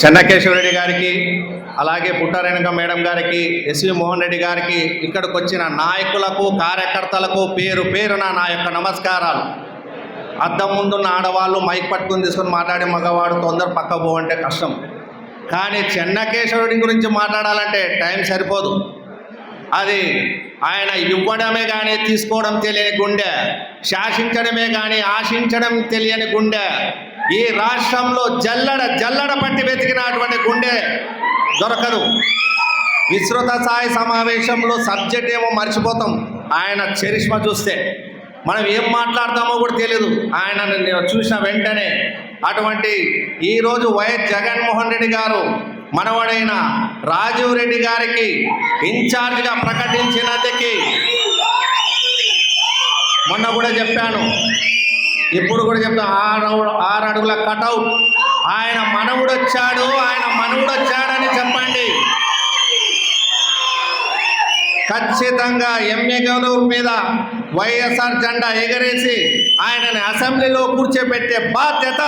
చెన్నకేశవరెడ్డి గారికి, అలాగే పుట్టారేణుక మేడం గారికి, ఎస్వి మోహన్ రెడ్డి గారికి, ఇక్కడికి వచ్చిన నాయకులకు, కార్యకర్తలకు పేరు పేరున నా యొక్క నమస్కారాలు. అద్దం ముందున్న ఆడవాళ్ళు మైక్ పట్టుకుని తీసుకొని మాట్లాడే మగవాడు తొందర పక్క పోవంటే కష్టం. కానీ చెన్నకేశవరెడ్డి గురించి మాట్లాడాలంటే టైం సరిపోదు. అది ఆయన ఇవ్వడమే కానీ తీసుకోవడం తెలియని గుండె, శాసించడమే కానీ ఆశించడం తెలియని గుండె, ఈ రాష్ట్రంలో జల్లడ పట్టి వెతికినటువంటి గుండె దొరకదు. విస్తృత స్థాయి సమావేశంలో సబ్జెక్ట్ ఏమో మర్చిపోతాం. ఆయన చరిష్మా చూస్తే మనం ఏం మాట్లాడతామో కూడా తెలియదు ఆయన చూసిన వెంటనే. అటువంటి ఈరోజు వైఎస్ జగన్మోహన్ రెడ్డి గారు మనవడైన రాజీవ్ రెడ్డి గారికి ఇన్ఛార్జ్గా ప్రకటించినందుకు మొన్న కూడా చెప్పాను, ఇప్పుడు కూడా చెప్తాను, 6 అడుగుల కటౌట్ ఆయన మనవుడు వచ్చాడని చెప్పండి. ఖచ్చితంగా ఎమ్మెగనూరు మీద వైఎస్ఆర్ జెండా ఎగరేసి ఆయనని అసెంబ్లీలో కూర్చోబెట్టే బాధ్యత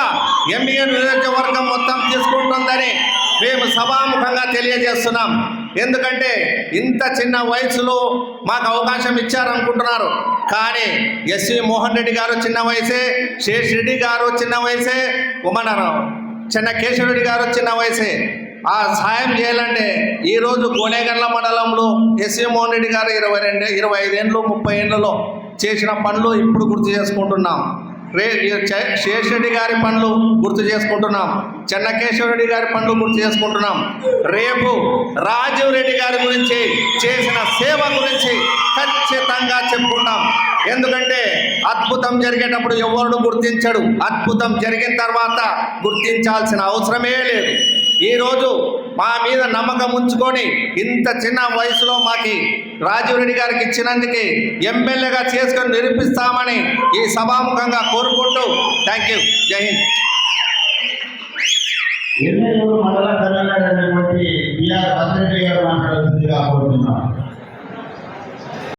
ఎమ్మెగనూరు నియోజకవర్గం మొత్తం తీసుకుంటుందని మేము సభాముఖంగా తెలియజేస్తున్నాం. ఎందుకంటే ఇంత చిన్న వయసులో మాకు అవకాశం ఇచ్చారనుకుంటున్నారు, కానీ ఎస్వి మోహన్ రెడ్డి గారు చిన్న వయసే, శేష్ రెడ్డి గారు చిన్న వయసే, మన చెన్నకేశవరెడ్డి గారు చిన్న వయసే. ఆ సాయం చేయాలంటే ఈరోజు కోనేగండ్ల మండలంలో ఎస్వి మోహన్ రెడ్డి గారు 25 ఏళ్ళు 30 ఏళ్లలో చేసిన పనులు ఇప్పుడు గుర్తు చేసుకుంటున్నాం. శేషరెడ్డి గారి పనులు గుర్తు చేసుకుంటున్నాం, చెన్నకేశవరెడ్డి గారి పనులు గుర్తు చేసుకుంటున్నాం. రేపు రాజీవ్ రెడ్డి గారి గురించి చేసిన సేవ గురించి ఖచ్చితంగా చెప్పుకుంటాం. ఎందుకంటే అద్భుతం జరిగేటప్పుడు ఎవరు గుర్తించడు, అద్భుతం జరిగిన తర్వాత గుర్తించాల్సిన అవసరమే లేదు. ఈరోజు మా మీద నమ్మకం ఉంచుకొని ఇంత చిన్న వయసులో మాకి రాజీవ్ రెడ్డి గారికి ఇచ్చినందుకు ఎమ్మెల్యేగా చేసుకొని నిరూపిస్తామని ఈ సభాముఖంగా కోరుకుంటూ థ్యాంక్ యూ. జై హింద్. మండల కన్వీనర్ అయినటువంటి బిఆర్ భద్రెడ్డి గారు మాట్లాడుతుందిగా కోరుతున్నాను.